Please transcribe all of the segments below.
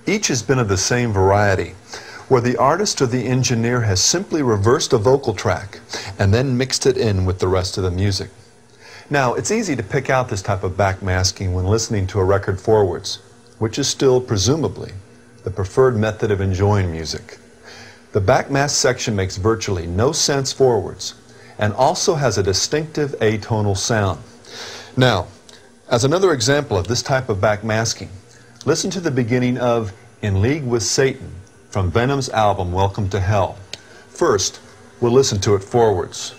Each has been of the same variety, where the artist or the engineer has simply reversed a vocal track and then mixed it in with the rest of the music. Now, it's easy to pick out this type of backmasking when listening to a record forwards, which is still, presumably, the preferred method of enjoying music. The backmask section makes virtually no sense forwards and also has a distinctive atonal sound. Now, as another example of this type of backmasking, listen to the beginning of In League with Satan from Venom's album Welcome to Hell. First, we'll listen to it forwards.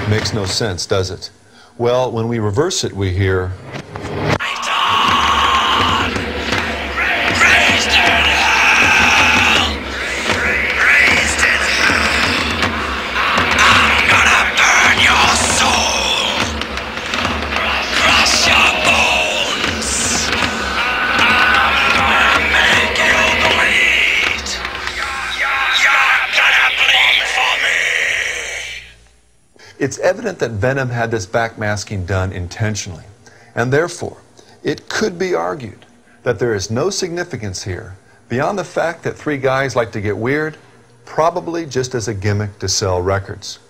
Makes no sense, does it? Well, when we reverse it, we hear... It's evident that Venom had this backmasking done intentionally, and therefore, it could be argued that there is no significance here beyond the fact that three guys like to get weird, probably just as a gimmick to sell records.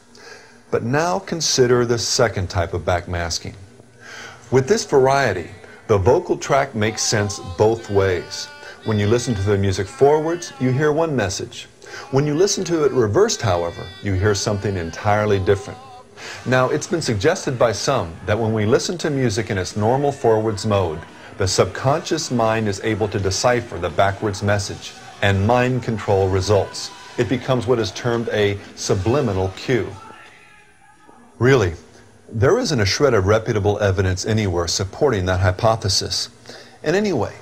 But now consider the second type of backmasking. With this variety, the vocal track makes sense both ways. When you listen to the music forwards, you hear one message. When you listen to it reversed, however, you hear something entirely different. Now, it's been suggested by some that when we listen to music in its normal forwards mode, the subconscious mind is able to decipher the backwards message, and mind control results. It becomes what is termed a subliminal cue. Really, there isn't a shred of reputable evidence anywhere supporting that hypothesis. And anyway,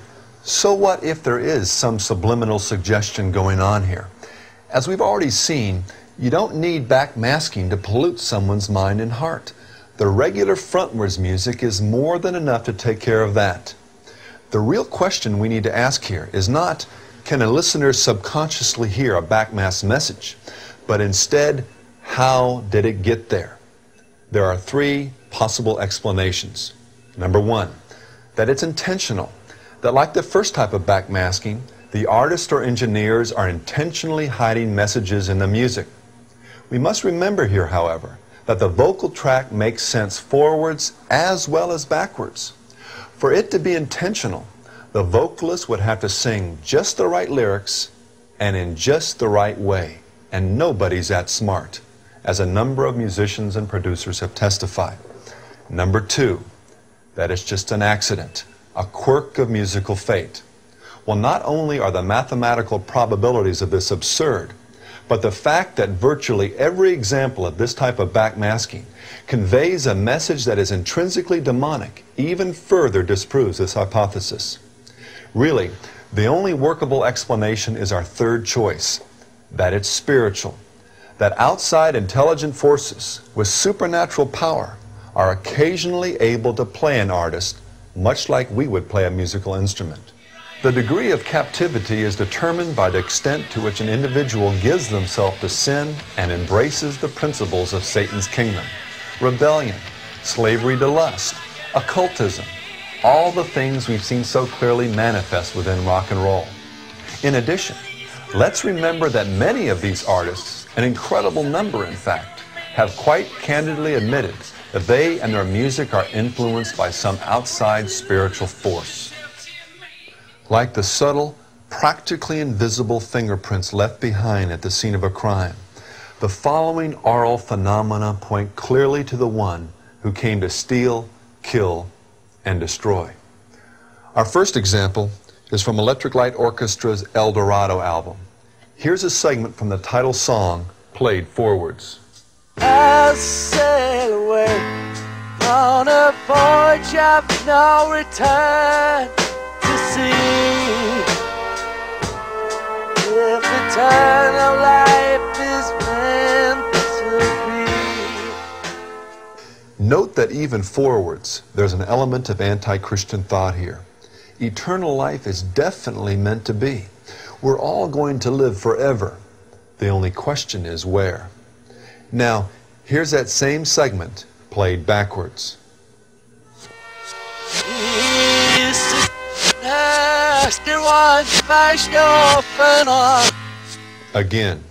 so what if there is some subliminal suggestion going on here? As we've already seen, you don't need backmasking to pollute someone's mind and heart. The regular frontwards music is more than enough to take care of that. The real question we need to ask here is not, can a listener subconsciously hear a backmasked message, but instead, how did it get there? There are three possible explanations. Number one, that it's intentional, that like the first type of backmasking, the artists or engineers are intentionally hiding messages in the music. We must remember here, however, that the vocal track makes sense forwards as well as backwards. For it to be intentional, the vocalist would have to sing just the right lyrics and in just the right way, and nobody's that smart, as a number of musicians and producers have testified. Number two, that it's just an accident, a quirk of musical fate. Well, not only are the mathematical probabilities of this absurd, but the fact that virtually every example of this type of backmasking conveys a message that is intrinsically demonic even further disproves this hypothesis. Really, the only workable explanation is our third choice, that it's spiritual, that outside intelligent forces with supernatural power are occasionally able to play an artist much like we would play a musical instrument. The degree of captivity is determined by the extent to which an individual gives themselves to sin and embraces the principles of Satan's kingdom. Rebellion, slavery to lust, occultism, all the things we've seen so clearly manifest within rock and roll. In addition, let's remember that many of these artists, an incredible number in fact, have quite candidly admitted that they and their music are influenced by some outside spiritual force. Like the subtle, practically invisible fingerprints left behind at the scene of a crime, the following aural phenomena point clearly to the one who came to steal, kill, and destroy. Our first example is from Electric Light Orchestra's El Dorado album. Here's a segment from the title song, played forwards. I sail away on a voyage of no return to sea. If eternal life Note that even forwards, there's an element of anti-Christian thought here. Eternal life is definitely meant to be. We're all going to live forever. The only question is where. Now, here's that same segment played backwards. Again.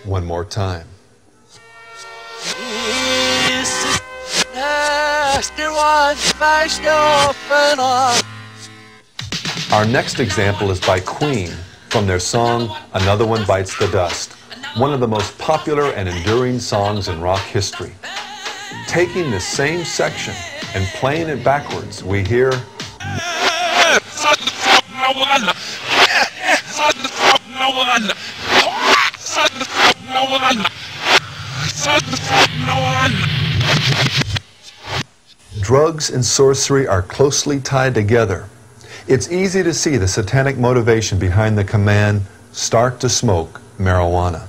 One more time. Our next example is by Queen from their song Another One Bites the Dust, one of the most popular and enduring songs in rock history. Taking the same section and playing it backwards, we hear drugs and sorcery are closely tied together. It's easy to see the satanic motivation behind the command, start to smoke marijuana.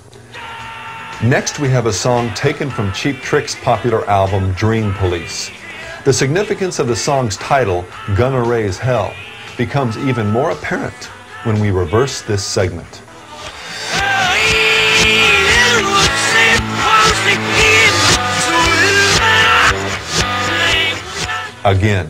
Next, we have a song taken from Cheap Trick's popular album, Dream Police. The significance of the song's title, Gonna Raise Hell, becomes even more apparent when we reverse this segment. Again.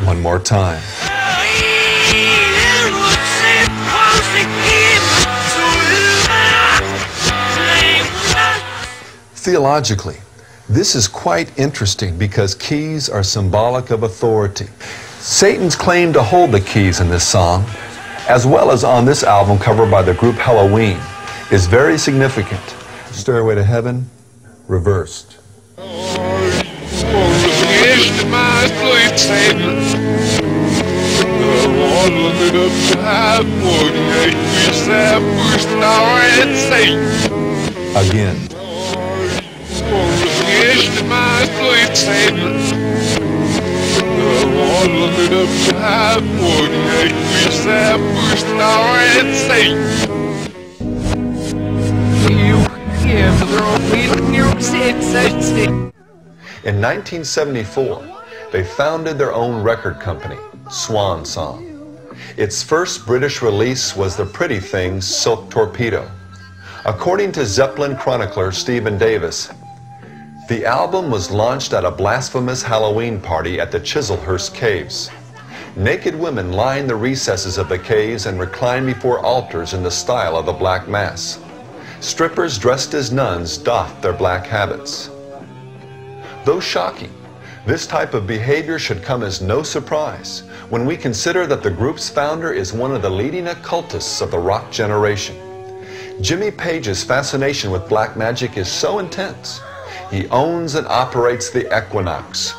One more time. Theologically, this is quite interesting because keys are symbolic of authority. Satan's claim to hold the keys in this song, as well as on this album cover by the group Halloween, is very significant. Stairway to Heaven, reversed. Again. In 1974, they founded their own record company, Swan Song. Its first British release was the pretty thing's Silk Torpedo. According to Zeppelin chronicler Stephen Davis, the album was launched at a blasphemous Halloween party at the Chislehurst Caves. Naked women lined the recesses of the caves and reclined before altars in the style of the Black Mass. Strippers dressed as nuns doffed their black habits. Though shocking, this type of behavior should come as no surprise when we consider that the group's founder is one of the leading occultists of the rock generation. Jimmy Page's fascination with black magic is so intense, he owns and operates the Equinox,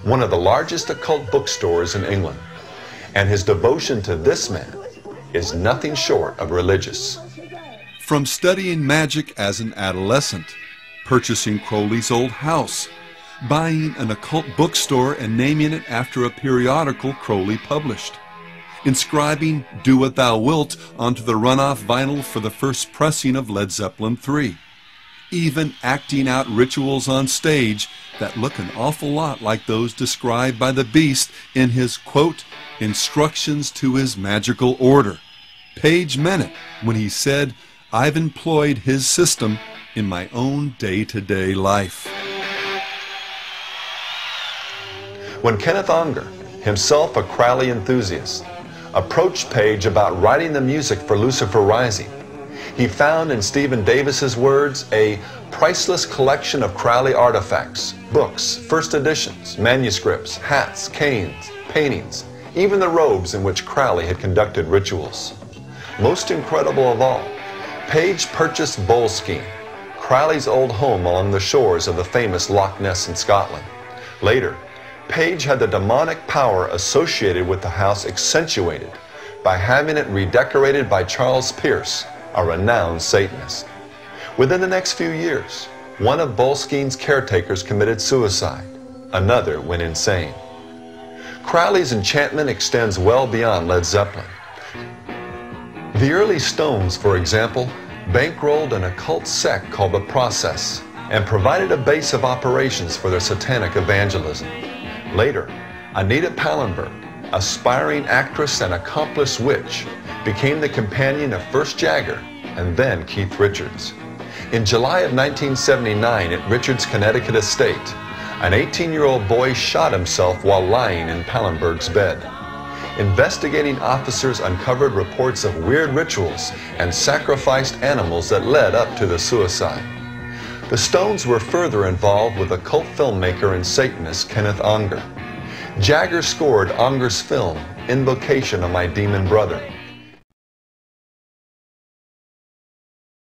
one of the largest occult bookstores in England, and his devotion to this man is nothing short of religious. From studying magic as an adolescent, purchasing Crowley's old house, buying an occult bookstore and naming it after a periodical Crowley published, inscribing Do What Thou Wilt onto the runoff vinyl for the first pressing of Led Zeppelin III, even acting out rituals on stage that look an awful lot like those described by the Beast in his, quote, instructions to his magical order. Page meant it when he said, I've employed his system in my own day-to-day life. When Kenneth Unger, himself a Crowley enthusiast, approached Page about writing the music for Lucifer Rising, he found in Stephen Davis's words a priceless collection of Crowley artifacts, books, first editions, manuscripts, hats, canes, paintings, even the robes in which Crowley had conducted rituals. Most incredible of all, Page purchased Boleskine, Crowley's old home along the shores of the famous Loch Ness in Scotland. Later, Page had the demonic power associated with the house accentuated by having it redecorated by Charles Pierce, a renowned Satanist. Within the next few years, one of Boleskine's caretakers committed suicide. another went insane. Crowley's enchantment extends well beyond Led Zeppelin. The early Stones, for example, bankrolled an occult sect called the Process and provided a base of operations for their satanic evangelism. Later, Anita Pallenberg, aspiring actress and accomplished witch, became the companion of first Jagger and then Keith Richards. In July of 1979 at Richards' Connecticut estate, an 18-year-old boy shot himself while lying in Pallenberg's bed. Investigating officers uncovered reports of weird rituals and sacrificed animals that led up to the suicide. The Stones were further involved with occult filmmaker and Satanist Kenneth Anger. Jagger scored Anger's film, Invocation of My Demon Brother,